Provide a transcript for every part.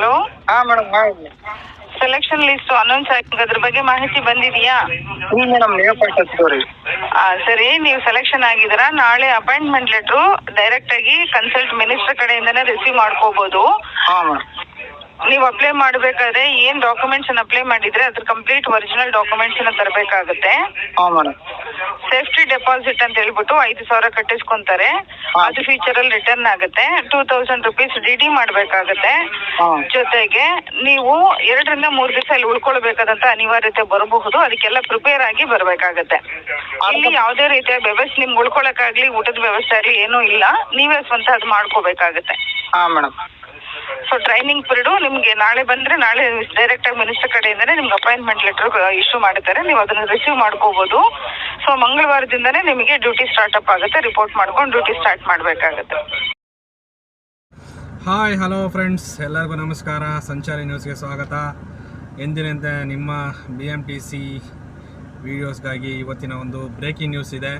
Hello. Madam ಮಾಡಿ. Selection list announce ಆಗಿ ಅದ್ರ ಬಗ್ಗೆ ಮಾಹಿತಿ ಬಂದಿದೆಯಾ? ಇಲ್ಲ ಮೇಡಮ್, ನೇಮಕಾತಿ. ಸರಿ, ನೀವು ಸೆಲೆಕ್ಷನ್ ಆಗಿದ್ದೀರಾ. ನಾಳೆ ಅಪಾಯಿಂಟ್ಮೆಂಟ್ ಲೆಟ್ರು ಡೈರೆಕ್ಟ್ ಆಗಿ ಕನ್ಸಲ್ಟ್ ಮಿನಿಸ್ಟರ್ ಕಡೆಯಿಂದನೇ ರಿಸೀವ್ ಮಾಡ್ಕೋಬಹುದು. ನೀವು ಅಪ್ಲೈ ಮಾಡಬೇಕಾದ್ರೆ ಏನ್ ಡಾಕ್ಯುಮೆಂಟ್ಸ್ ಅಪ್ಲೈ ಮಾಡಿದ್ರೆ ಅದ್ರ ಕಂಪ್ಲೀಟ್ ಒರಿಜಿನಲ್ ಡಾಕ್ಯುಮೆಂಟ್ಸ್ ತರಬೇಕಾಗುತ್ತೆ. ಸೇಫ್ಟಿ ಡೆಪಾಸಿಟ್ ಅಂತ ಹೇಳ್ಬಿಟ್ಟು 5,000 ಕಟ್ಟಿಸ್ಕೊಂತಾರೆ. ಅದು ಫ್ಯೂಚರ್ ಅಲ್ಲಿ ರಿಟರ್ನ್ ಆಗುತ್ತೆ. 2,000 rupees ಡಿ ಮಾಡ್ಬೇಕಾಗತ್ತೆ. ಜೊತೆಗೆ ನೀವು 2 ರಿಂದ 3 ದಿವಸ ಇಲ್ಲಿ ಉಳ್ಕೊಳ್ಬೇಕಾದಂತ ಅನಿವಾರ್ಯತೆ ಬರಬಹುದು. ಅದಕ್ಕೆಲ್ಲ ಪ್ರಿಪೇರ್ ಆಗಿ ಬರ್ಬೇಕಾಗತ್ತೆ. ಇಲ್ಲಿ ಯಾವುದೇ ರೀತಿಯ ವ್ಯವಸ್ಥೆ ನಿಮ್ಗೆ ಉಳ್ಕೊಳಕ್ಕಾಗ್ಲಿ ಊಟದ ವ್ಯವಸ್ಥೆ ಆಗ್ಲಿ ಏನೂ ಇಲ್ಲ. ನೀವೇ ಸ್ವಂತ ಅದು ಮಾಡ್ಕೋಬೇಕಾಗತ್ತೆ. ಸೊ ಟ್ರೈನಿಂಗ್ ಪೀರಿಯಡ್ ನಿಮ್ಗೆ ನಾಳೆ ಬಂದ್ರೆ ನಾಳೆ ಡೈರೆಕ್ಟ್ ಆಗಿ ಮಿನಿಸ್ಟರ್ ಕಡೆಯಿಂದನೇ ನಿಮ್ಗೆ ಅಪಾಯಿಂಟ್ಮೆಂಟ್ ಲೆಟರ್ ಇಶ್ಯೂ ಮಾಡ್ತಾರೆ. ನೀವು ಅದನ್ನ ರಿಸೀವ್ ಮಾಡ್ಕೋಬಹುದು. ಸೊ ಮಂಗಳವಾರದಿಂದನೇ ನಿಮಗೆ ಡ್ಯೂಟಿ ಸ್ಟಾರ್ಟ್ ಅಪ್ ಆಗುತ್ತೆ. ರಿಪೋರ್ಟ್ ಮಾಡ್ಕೊಂಡು ಡ್ಯೂಟಿ ಸ್ಟಾರ್ಟ್ ಮಾಡಬೇಕಾಗುತ್ತೆ. ಹಾಯ್, ಹಲೋ ಫ್ರೆಂಡ್ಸ್, ಎಲ್ಲರಿಗೂ ನಮಸ್ಕಾರ. ಸಂಚಾರಿ ನ್ಯೂಸ್ಗೆ ಸ್ವಾಗತ. ಎಂದಿನಂತೆ ನಿಮ್ಮ BMTC ವಿಡಿಯೋಸ್ಗಾಗಿ ಇವತ್ತಿನ ಒಂದು ಬ್ರೇಕಿಂಗ್ ನ್ಯೂಸ್ ಇದೆ.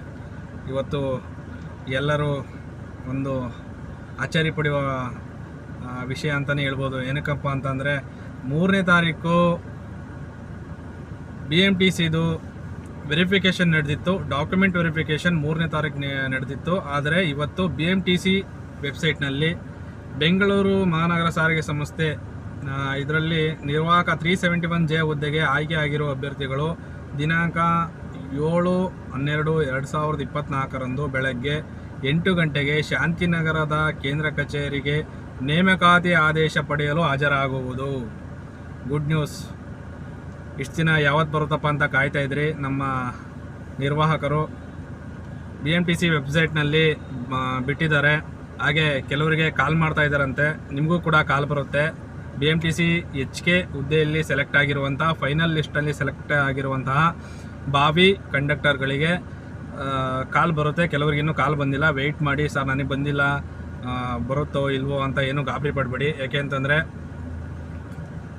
ಇವತ್ತು ಎಲ್ಲರೂ ಒಂದು ಅಚ್ಚರಿ ಪಡುವ ವಿಷಯ ಅಂತಲೇ ಹೇಳ್ಬೋದು. ಏನಕ್ಕಪ್ಪ ಅಂತಂದರೆ 3ನೇ ತಾರೀಕು BMTCದು ವೆರಿಫಿಕೇಷನ್ ನಡೆದಿತ್ತು. ಡಾಕ್ಯುಮೆಂಟ್ ವೆರಿಫಿಕೇಷನ್ 3ನೇ ತಾರೀಕು ನಡೆದಿತ್ತು. ಆದರೆ ಇವತ್ತು BMTC ವೆಬ್ಸೈಟ್ನಲ್ಲಿ ಬೆಂಗಳೂರು ಮಹಾನಗರ ಸಾರಿಗೆ ಸಂಸ್ಥೆ ಇದರಲ್ಲಿ ನಿರ್ವಾಹಕ 371J ಹುದ್ದೆಗೆ ಆಯ್ಕೆ ಆಗಿರುವ ಅಭ್ಯರ್ಥಿಗಳು ದಿನಾಂಕ 7/12/2024 ಬೆಳಗ್ಗೆ 8 ಗಂಟೆಗೆ ಶಾಂತಿನಗರದ ಕೇಂದ್ರ ಕಚೇರಿಗೆ ನೇಮಕಾತಿ ಆದೇಶ ಪಡೆಯಲು ಹಾಜರಾಗುವುದು. Good news. ಇಷ್ಟು ದಿನ ಯಾವತ್ತು ಬರುತ್ತಪ್ಪ ಅಂತ ಕಾಯ್ತಾ ಇದ್ರಿ ನಮ್ಮ ನಿರ್ವಾಹಕರು. BMTC ವೆಬ್ಸೈಟ್ನಲ್ಲಿ ಬಿಟ್ಟಿದ್ದಾರೆ. ಹಾಗೆ ಕೆಲವರಿಗೆ ಕಾಲ್ ಮಾಡ್ತಾ ಇದ್ದಾರಂತೆ. ನಿಮಗೂ ಕೂಡ ಕಾಲ್ ಬರುತ್ತೆ. BMTC HK ಹುದ್ದೆಯಲ್ಲಿ ಸೆಲೆಕ್ಟ್ ಆಗಿರುವಂತಹ ಫೈನಲ್ ಲಿಸ್ಟಲ್ಲಿ ಸೆಲೆಕ್ಟ್ ಆಗಿರುವಂತಹ ಭಾವಿ ಕಂಡಕ್ಟರ್ಗಳಿಗೆ ಕಾಲ್ ಬರುತ್ತೆ. ಕೆಲವರಿಗೆ ಇನ್ನೂ ಕಾಲ್ ಬಂದಿಲ್ಲ. ವೆಯ್ಟ್ ಮಾಡಿ, ಸರ್ ನನಗೆ ಬಂದಿಲ್ಲ, ಬರುತ್ತೋ ಇಲ್ವೋ ಅಂತ ಏನೂ ಗಾಬರಿ ಪಡಬೇಡಿ. ಯಾಕೆ ಅಂತಂದರೆ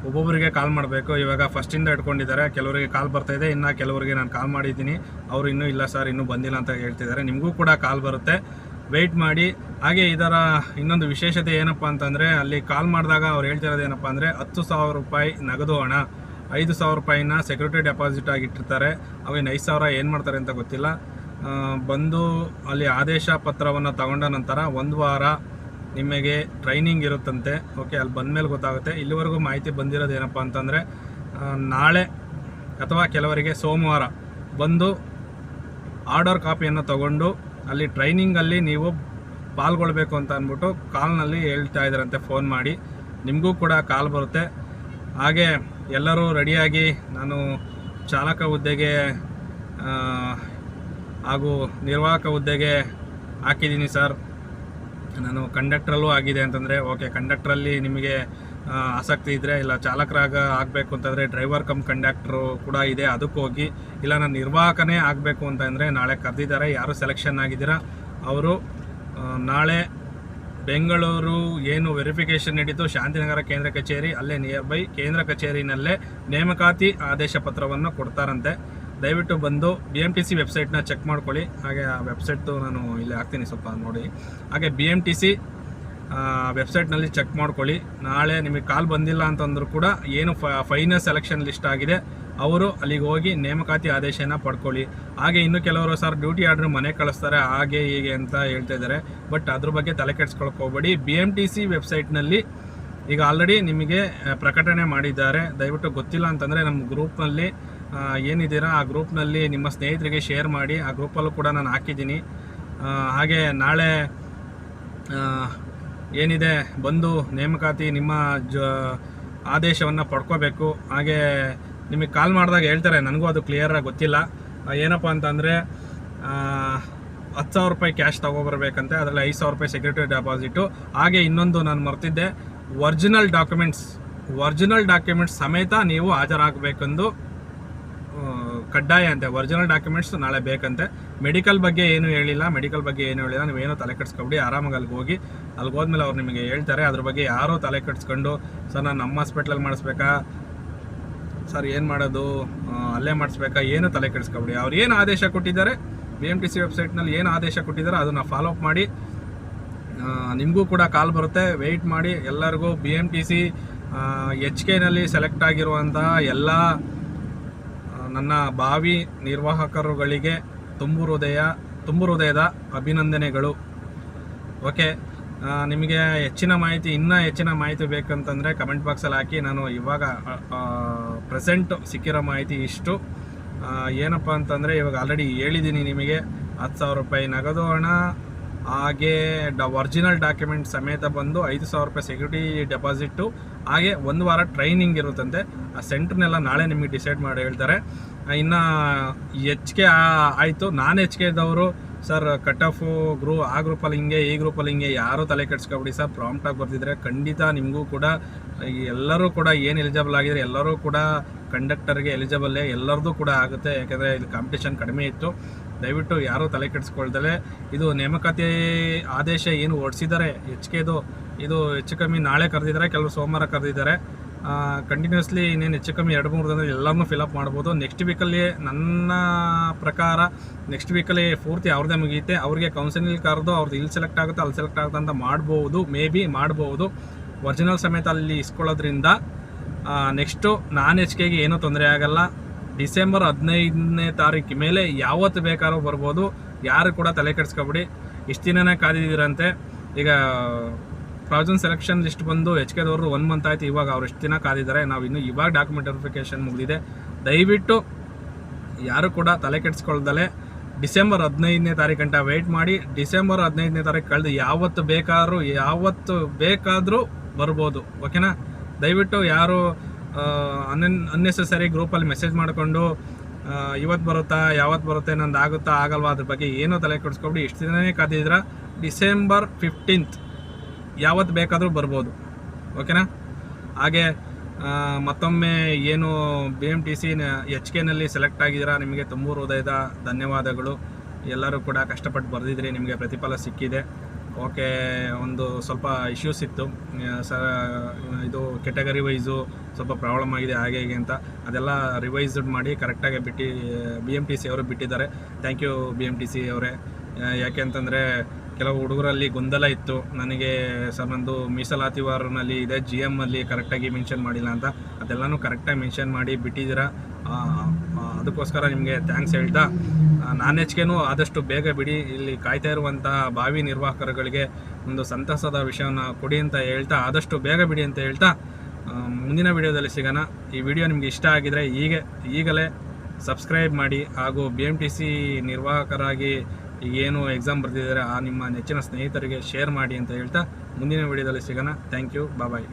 ಒಬ್ಬೊಬ್ಬರಿಗೆ ಕಾಲ್ ಮಾಡಬೇಕು. ಇವಾಗ ಫಸ್ಟಿಂದ ಇಟ್ಕೊಂಡಿದ್ದಾರೆ. ಕೆಲವರಿಗೆ ಕಾಲ್ ಬರ್ತಾಯಿದೆ, ಇನ್ನು ಕೆಲವರಿಗೆ ನಾನು ಕಾಲ್ ಮಾಡಿದ್ದೀನಿ, ಅವರು ಇನ್ನೂ ಇಲ್ಲ ಸರ್ ಇನ್ನೂ ಬಂದಿಲ್ಲ ಅಂತ ಹೇಳ್ತಿದ್ದಾರೆ. ನಿಮಗೂ ಕೂಡ ಕಾಲ್ ಬರುತ್ತೆ, ವೆಯ್ಟ್ ಮಾಡಿ. ಹಾಗೆ ಇದರ ಇನ್ನೊಂದು ವಿಶೇಷತೆ ಏನಪ್ಪ ಅಂತಂದರೆ ಅಲ್ಲಿ ಕಾಲ್ ಮಾಡಿದಾಗ ಅವ್ರು ಹೇಳ್ತಿರೋದು ಏನಪ್ಪ ಅಂದರೆ 10,000 ರೂಪಾಯಿ ನಗದು ಹಣ, 5,000 ರೂಪಾಯಿನ ಸೆಕ್ಯೂರಿಟಿ ಡೆಪಾಸಿಟ್ ಆಗಿಟ್ಟಿರ್ತಾರೆ. ಅವೇನು 5,000 ಏನು ಮಾಡ್ತಾರೆ ಅಂತ ಗೊತ್ತಿಲ್ಲ. ಬಂದು ಅಲ್ಲಿ ಆದೇಶ ಪತ್ರವನ್ನು ತಗೊಂಡ ನಂತರ 1 ವಾರ ನಿಮಗೆ ಟ್ರೈನಿಂಗ್ ಇರುತ್ತಂತೆ. ಓಕೆ, ಅಲ್ಲಿ ಬಂದಮೇಲೆ ಗೊತ್ತಾಗುತ್ತೆ. ಇಲ್ಲಿವರೆಗೂ ಮಾಹಿತಿ ಬಂದಿರೋದು ಏನಪ್ಪ ಅಂತಂದರೆ ನಾಳೆ ಅಥವಾ ಕೆಲವರಿಗೆ ಸೋಮವಾರ ಬಂದು ಆರ್ಡರ್ ಕಾಪಿಯನ್ನು ತಗೊಂಡು ಅಲ್ಲಿ ಟ್ರೈನಿಂಗಲ್ಲಿ ನೀವು ಪಾಲ್ಗೊಳ್ಬೇಕು ಅಂತ ಅಂದ್ಬಿಟ್ಟು ಕಾಲ್ನಲ್ಲಿ ಹೇಳ್ತಾ ಇದ್ದಾರಂತೆ. ಫೋನ್ ಮಾಡಿ ನಿಮಗೂ ಕೂಡ ಕಾಲ್ ಬರುತ್ತೆ. ಹಾಗೆ ಎಲ್ಲರೂ ರೆಡಿಯಾಗಿ, ನಾನು ಚಾಲಕ ಹುದ್ದೆಗೆ ಹಾಗೂ ನಿರ್ವಾಹಕ ಹುದ್ದೆಗೆ ಹಾಕಿದ್ದೀನಿ ಸರ್, ನಾನು ಕಂಡಕ್ಟ್ರಲ್ಲೂ ಆಗಿದೆ ಅಂತಂದರೆ ಓಕೆ, ಕಂಡಕ್ಟ್ರಲ್ಲಿ ನಿಮಗೆ ಆಸಕ್ತಿ ಇದ್ದರೆ, ಇಲ್ಲ ಆಗಬೇಕು ಅಂತಂದರೆ ಡ್ರೈವರ್ ಕಮ್ ಕಂಡಕ್ಟ್ರು ಕೂಡ ಇದೆ, ಅದಕ್ಕೆ ಹೋಗಿ. ಇಲ್ಲ ನಾನು ನಿರ್ವಾಹಕನೇ ಆಗಬೇಕು ಅಂತಂದರೆ ನಾಳೆ ಕರೆದಿದ್ದಾರೆ. ಯಾರು ಸೆಲೆಕ್ಷನ್ ಆಗಿದ್ದೀರಾ ಅವರು ನಾಳೆ ಬೆಂಗಳೂರು ಏನು ವೆರಿಫಿಕೇಷನ್ ನಡೀತು ಶಾಂತಿನಗರ ಕೇಂದ್ರ ಕಚೇರಿ, ಅಲ್ಲೇ ನಿಯರ್ ಬೈ ಕೇಂದ್ರ ಕಚೇರಿನಲ್ಲೇ ನೇಮಕಾತಿ ಆದೇಶ ಪತ್ರವನ್ನು ಕೊಡ್ತಾರಂತೆ. ದಯವಿಟ್ಟು ಬಂದು BMTC ವೆಬ್ಸೈಟ್ನ ಚೆಕ್ ಮಾಡ್ಕೊಳ್ಳಿ. ಹಾಗೆ ಆ ವೆಬ್ಸೈಟ್ದು ನಾನು ಇಲ್ಲಿ ಹಾಕ್ತೀನಿ, ಸ್ವಲ್ಪ ನೋಡಿ. ಹಾಗೆ BMTC ವೆಬ್ಸೈಟ್ನಲ್ಲಿ ಚೆಕ್ ಮಾಡ್ಕೊಳ್ಳಿ. ನಾಳೆ ನಿಮಗೆ ಕಾಲ್ ಬಂದಿಲ್ಲ ಅಂತಂದ್ರೂ ಕೂಡ ಏನು ಫೈನಲ್ ಸೆಲೆಕ್ಷನ್ ಲಿಸ್ಟ್ ಆಗಿದೆ ಅವರು ಅಲ್ಲಿಗೆ ಹೋಗಿ ನೇಮಕಾತಿ ಆದೇಶನ ಪಡ್ಕೊಳ್ಳಿ. ಹಾಗೆ ಇನ್ನು ಕೆಲವರು ಸರ್ ಡ್ಯೂಟಿ ಆರ್ಡ್ರ್ ಮನೆ ಕಳಿಸ್ತಾರೆ ಹಾಗೆ ಹೀಗೆ ಅಂತ ಹೇಳ್ತಾ ಇದ್ದಾರೆ. ಬಟ್ ಅದ್ರ ಬಗ್ಗೆ ತಲೆ ಕೆಡಿಸ್ಕೊಳಕ್ಕೆ ಹೋಗಬೇಡಿ. BMTC ವೆಬ್ಸೈಟ್ನಲ್ಲಿ ಈಗ ಆಲ್ರೆಡಿ ನಿಮಗೆ ಪ್ರಕಟಣೆ ಮಾಡಿದ್ದಾರೆ. ದಯವಿಟ್ಟು ಗೊತ್ತಿಲ್ಲ ಅಂತಂದರೆ ನಮ್ಮ ಗ್ರೂಪ್ನಲ್ಲಿ ಏನಿದ್ದೀರಾ ಆ ಗ್ರೂಪ್ನಲ್ಲಿ ನಿಮ್ಮ ಸ್ನೇಹಿತರಿಗೆ ಶೇರ್ ಮಾಡಿ. ಆ ಗ್ರೂಪಲ್ಲೂ ಕೂಡ ನಾನು ಹಾಕಿದ್ದೀನಿ. ಹಾಗೆ ನಾಳೆ ಏನಿದೆ ಬಂದು ನೇಮಕಾತಿ ನಿಮ್ಮ ಆದೇಶವನ್ನು ಪಡ್ಕೋಬೇಕು. ಹಾಗೆ ನಿಮಗೆ ಕಾಲ್ ಮಾಡಿದಾಗ ಹೇಳ್ತಾರೆ, ನನಗೂ ಅದು ಕ್ಲಿಯರಾಗಿ ಗೊತ್ತಿಲ್ಲ. ಏನಪ್ಪ ಅಂತಂದರೆ 10,000 ರೂಪಾಯಿ ಕ್ಯಾಶ್ ತೊಗೊಬರ್ಬೇಕಂತೆ, ಅದರಲ್ಲಿ 5,000 ರೂಪಾಯಿ ಸೆಕ್ಯೂರಿಟಿ ಡೆಪಾಸಿಟು. ಹಾಗೆ ಇನ್ನೊಂದು ನಾನು ಮರ್ತಿದ್ದೆ, ಒರಿಜಿನಲ್ ಡಾಕ್ಯುಮೆಂಟ್ಸ್ ಸಮೇತ ನೀವು ಹಾಜರಾಗಬೇಕೆಂದು ಕಡ್ಡಾಯ ಅಂತೆ. ಒರಿಜಿನಲ್ ಡಾಕ್ಯುಮೆಂಟ್ಸ್ ನಾಳೆ ಬೇಕಂತೆ. ಮೆಡಿಕಲ್ ಬಗ್ಗೆ ಏನೂ ಹೇಳಿಲ್ಲ. ನೀವೇನೋ ತಲೆ ಕೆಡಿಸ್ಕೊಬಿಡಿ. ಆರಾಮಾಗಿ ಅಲ್ಲಿಗೆ ಹೋದ್ಮೇಲೆ ಅವ್ರು ನಿಮಗೆ ಹೇಳ್ತಾರೆ. ಅದ್ರ ಬಗ್ಗೆ ಯಾರೋ ತಲೆ ಕೆಡಿಸ್ಕೊಂಡು ಸರ್ ನಾನು ನಮ್ಮ ಹಾಸ್ಪಿಟ್ಲಲ್ಲಿ ಮಾಡಿಸ್ಬೇಕಾ ಸರ್, ಏನು ಮಾಡೋದು, ಅಲ್ಲೇ ಮಾಡಿಸ್ಬೇಕಾ, ಏನು ತಲೆ ಕೆಡಿಸ್ಕೊಬಿಡಿ. ಅವ್ರು ಏನು ಆದೇಶ ಕೊಟ್ಟಿದ್ದಾರೆ BMTC ವೆಬ್ಸೈಟ್ನಲ್ಲಿ ಏನು ಆದೇಶ ಕೊಟ್ಟಿದ್ದಾರೆ ಅದನ್ನು ಫಾಲೋ ಅಪ್ ಮಾಡಿ. ನಿಮಗೂ ಕೂಡ ಕಾಲ್ ಬರುತ್ತೆ, ವೆಯ್ಟ್ ಮಾಡಿ. ಎಲ್ಲರಿಗೂ BMTC ಎಚ್ ಕೆನಲ್ಲಿ ಸೆಲೆಕ್ಟ್ ಆಗಿರುವಂತಹ ಎಲ್ಲ ನನ್ನ ಭಾವಿ ನಿರ್ವಾಹಕರುಗಳಿಗೆ ತುಂಬು ಹೃದಯದ ಅಭಿನಂದನೆಗಳು. ಓಕೆ, ನಿಮಗೆ ಇನ್ನೂ ಹೆಚ್ಚಿನ ಮಾಹಿತಿ ಬೇಕಂತಂದರೆ ಕಮೆಂಟ್ ಬಾಕ್ಸಲ್ಲಿ ಹಾಕಿ. ನಾನು ಇವಾಗ ಪ್ರೆಸೆಂಟ್ ಸಿಕ್ಕಿರೋ ಮಾಹಿತಿ ಇಷ್ಟು. ಏನಪ್ಪ ಅಂತಂದರೆ ಇವಾಗ ಆಲ್ರೆಡಿ ಹೇಳಿದ್ದೀನಿ ನಿಮಗೆ 10,000 ರೂಪಾಯಿ ನಗದು ಹಣ, ಹಾಗೆ ಒರಿಜಿನಲ್ ಡಾಕ್ಯುಮೆಂಟ್ ಸಮೇತ ಬಂದು 5,000 ರೂಪಾಯಿ ಸೆಕ್ಯೂರಿಟಿ ಡೆಪಾಸಿಟ್ಟು, ಹಾಗೆ 1 ವಾರ ಟ್ರೈನಿಂಗ್ ಇರುತ್ತಂತೆ. ಆ ಸೆಂಟ್ರ್ನೆಲ್ಲ ನಾಳೆ ನಿಮಗೆ ಡಿಸೈಡ್ ಮಾಡಿ ಹೇಳ್ತಾರೆ. ಇನ್ನು ಎಚ್ ಕೆ ಆಯಿತು. ನಾನ್ ಎಚ್ ಕೆ ಇದ್ದವರು ಸರ್ ಕಟ್ ಆಫು ಆ ಗ್ರೂಪಲ್ಲಿ ಹಿಂಗೆ, ಈ ಗ್ರೂಪಲ್ಲಿ ಹಿಂಗೆ, ಯಾರೂ ತಲೆ ಕೆಡಿಸ್ಕೊಬಿಡಿ ಸರ್. ಪ್ರಾಂಪ್ಟಾಗಿ ಬರ್ತಿದ್ರೆ ಖಂಡಿತ ನಿಮಗೂ ಕೂಡ ಎಲ್ಲರೂ ಕೂಡ ಏನು ಎಲಿಜಿಬಲ್ ಆಗಿದ್ರೆ ಎಲ್ಲರೂ ಕೂಡ ಕಂಡಕ್ಟರ್ಗೆ ಎಲಿಜಿಬಲ್ಲೇ, ಎಲ್ಲರದ್ದು ಕೂಡ ಆಗುತ್ತೆ. ಯಾಕೆಂದರೆ ಇದು ಕಾಂಪಿಟೇಷನ್ ಕಡಿಮೆ ಇತ್ತು. ದಯವಿಟ್ಟು ಯಾರೂ ತಲೆ ಕೆಡಿಸ್ಕೊಳ್ದಲೆ ಇದು ನೇಮಕಾತಿ ಆದೇಶ ಏನು ಹೊರಡಿಸಿದ್ದಾರೆ ಎಚ್ ಕೆದು, ಇದು ಹೆಚ್ಚು ಕಮ್ಮಿ ನಾಳೆ ಕರೆದಿದ್ದಾರೆ, ಕೆಲವರು ಸೋಮವಾರ ಕರೆದಿದ್ದಾರೆ. ಕಂಟಿನ್ಯೂಸ್ಲಿ ಇನ್ನೇನು ಹೆಚ್ಚು ಕಮ್ಮಿ 2-3 ದಿನದಲ್ಲಿ ಎಲ್ಲರನ್ನೂ ಫಿಲಪ್ ಮಾಡ್ಬೋದು. ನೆಕ್ಸ್ಟ್ ವೀಕಲ್ಲಿ ನನ್ನ ಪ್ರಕಾರ ನೆಕ್ಸ್ಟ್ ವೀಕಲ್ಲಿ ಪೂರ್ತಿ ಅವ್ರದ್ದೇ ಮುಗಿಯುತ್ತೆ. ಅವ್ರಿಗೆ ಕೌನ್ಸಿಲಿಂಗ್ ಕರೆದು ಅವ್ರದ್ದು ಇಲ್ಲಿ ಸೆಲೆಕ್ಟ್ ಆಗುತ್ತೆ ಅಲ್ಲಿ ಸೆಲೆಕ್ಟ್ ಆಗುತ್ತೆ ಅಂತ ಮಾಡ್ಬೋದು, ಮೇ ಬಿ ಮಾಡ್ಬೋದು. ಒರಿಜಿನಲ್ ಸಮೇತ ಅಲ್ಲಿ ಇಸ್ಕೊಳ್ಳೋದ್ರಿಂದ ನೆಕ್ಸ್ಟು ನಾನ್ ಎಚ್ ಕೆಗೆ ಏನೂ ತೊಂದರೆ ಆಗಲ್ಲ. ಡಿಸೆಂಬರ್ 15ನೇ ತಾರೀಕು ಮೇಲೆ ಯಾವತ್ತು ಬೇಕಾದ್ರೂ ಬರ್ಬೋದು. ಯಾರು ಕೂಡ ತಲೆ ಕೆಡಿಸ್ಕೊಬಿಡಿ. ಇಷ್ಟು ದಿನನೇ ಕಾದಿದ್ದೀರಂತೆ. ಈಗ ಪ್ರಾವಿಷನ್ ಸೆಲೆಕ್ಷನ್ ಲಿಸ್ಟ್ ಬಂದು ಎಚ್ ಕೆದವರು 1 ಮಂತ್ ಆಯಿತು. ಇವಾಗ ಅವ್ರು ಎಷ್ಟು ದಿನ ಕಾದಿದ್ದಾರೆ. ನಾವು ಇನ್ನೂ ಇವಾಗ ಡಾಕ್ಯುಮೆಂಟ್ ವೆರಿಫಿಕೇಷನ್ ಮುಗಿದಿದೆ. ದಯವಿಟ್ಟು ಯಾರು ಕೂಡ ತಲೆ ಕೆಡಿಸ್ಕೊಳ್ದಲೆ ಡಿಸೆಂಬರ್ 15ನೇ ತಾರೀಕು ಗಂಟ ವೆಯ್ಟ್ ಮಾಡಿ. ಡಿಸೆಂಬರ್ 15ನೇ ತಾರೀಕು ಕಳೆದು ಯಾವತ್ತು ಬೇಕಾದರೂ ಬರ್ಬೋದು. ಓಕೆನಾ? ದಯವಿಟ್ಟು ಯಾರು ಅನ್ನೆಸೆಸರಿ ಗ್ರೂಪಲ್ಲಿ ಮೆಸೇಜ್ ಮಾಡಿಕೊಂಡು ಇವತ್ತು ಬರುತ್ತಾ ಯಾವತ್ತು ಬರುತ್ತೆ ನಂದು ಆಗುತ್ತಾ ಆಗಲ್ವಾ ಅದ್ರ ಬಗ್ಗೆ ಏನೋ ತಲೆ ಕೆಡಿಸ್ಕೊಬಿಡಿ. ಇಷ್ಟು ದಿನನೇ ಕಾದಿದ್ರೆ ಡಿಸೆಂಬರ್ 15th ಯಾವತ್ತು ಬೇಕಾದರೂ ಬರ್ಬೋದು. ಓಕೆನಾ? ಹಾಗೆ ಮತ್ತೊಮ್ಮೆ ಏನು BMTC ಎಚ್ ಕೆನಲ್ಲಿ ಸೆಲೆಕ್ಟ್ ಆಗಿದ್ದೀರಾ, ನಿಮಗೆ ತುಂಬ ಹೃದಯದ ಧನ್ಯವಾದಗಳು. ಎಲ್ಲರೂ ಕೂಡ ಕಷ್ಟಪಟ್ಟು ಬರೆದಿದ್ರಿ, ನಿಮಗೆ ಪ್ರತಿಫಲ ಸಿಕ್ಕಿದೆ. ಓಕೆ, ಒಂದು ಸ್ವಲ್ಪ ಇಶ್ಯೂಸ್ ಇತ್ತು ಇದು ಕೆಟಗರಿ ವೈಸು ಸ್ವಲ್ಪ ಪ್ರಾಬ್ಲಮ್ ಆಗಿದೆ ಹಾಗೆ ಹೀಗೆ ಅಂತ. ಅದೆಲ್ಲ ರಿವೈಸ್ಡ್ ಮಾಡಿ ಕರೆಕ್ಟಾಗಿ BMTC ಅವರು ಬಿಟ್ಟಿದ್ದಾರೆ. ಥ್ಯಾಂಕ್ ಯು BMTC ಅವರೇ. ಯಾಕೆ ಅಂತಂದರೆ ಕೆಲವು ಹುಡುಗರಲ್ಲಿ ಗೊಂದಲ ಇತ್ತು ನನಗೆ, ಸರ್ ನಂದು ಮೀಸಲಾತಿ ವಾರನಲ್ಲಿ ಇದೆ, GM ಅಲ್ಲಿ ಕರೆಕ್ಟಾಗಿ ಮೆನ್ಷನ್ ಮಾಡಿಲ್ಲ ಅಂತ. ಅದೆಲ್ಲನೂ ಕರೆಕ್ಟಾಗಿ ಮೆನ್ಷನ್ ಮಾಡಿ ಬಿಟ್ಟಿದ್ದೀರಾ. ಅದಕ್ಕೋಸ್ಕರ ನಿಮಗೆ ಥ್ಯಾಂಕ್ಸ್ ಹೇಳ್ತಾ, ನಾನ್ ಎಚ್ ಕೆನೂ ಆದಷ್ಟು ಬೇಗ ಬಿಡಿ. ಇಲ್ಲಿ ಕಾಯ್ತಾ ಇರುವಂಥ ಭಾವಿ ನಿರ್ವಾಹಕರುಗಳಿಗೆ ಒಂದು ಸಂತಸದ ವಿಷಯವನ್ನು ಕೊಡಿ ಅಂತ ಹೇಳ್ತಾ, ಆದಷ್ಟು ಬೇಗ ಬಿಡಿ ಅಂತ ಹೇಳ್ತಾ ಮುಂದಿನ ವಿಡಿಯೋದಲ್ಲಿ ಸಿಗೋಣ. ಈ ವಿಡಿಯೋ ನಿಮಗೆ ಇಷ್ಟ ಆಗಿದರೆ ಈಗಲೇ ಸಬ್ಸ್ಕ್ರೈಬ್ ಮಾಡಿ, ಹಾಗೂ BMTC ನಿರ್ವಾಹಕರಾಗಿ ಏನು ಎಕ್ಸಾಮ್ ಬರೆದಿದ್ದಾರೆ ಆ ನಿಮ್ಮ ನೆಚ್ಚಿನ ಸ್ನೇಹಿತರಿಗೆ ಶೇರ್ ಮಾಡಿ ಅಂತ ಹೇಳ್ತಾ ಮುಂದಿನ ವಿಡಿಯೋದಲ್ಲಿ ಸಿಗೋಣ. Thank you, bye.